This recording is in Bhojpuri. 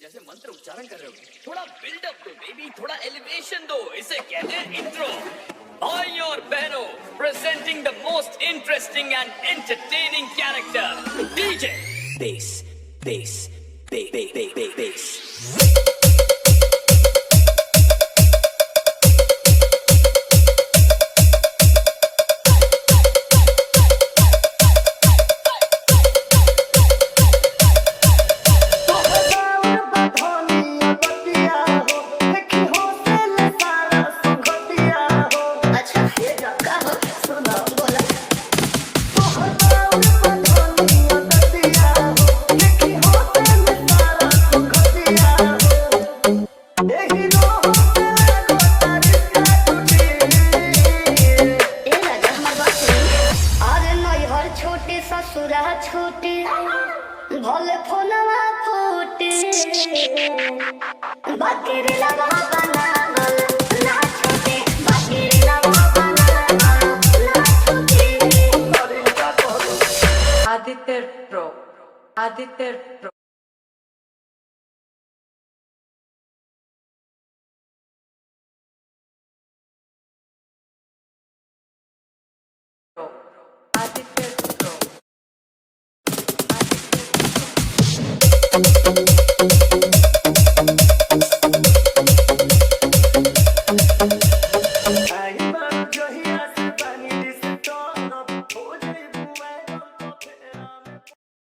जैसे मंत्र उच्चारण कर रहे हो, थोड़ा बिल्डअप दो बेबी, थोड़ा एलिवेशन दो, इसे कहते हैं इंट्रो। भाई और बहनों, presenting the most interesting and entertaining character, DJ base base base. ससुरा छोटे भले फोनवा फोटे बाकेरे लगा बनागल ना छोटे बाकेरे लगा बनागल ना छोटे। Aditya pro Aditya pro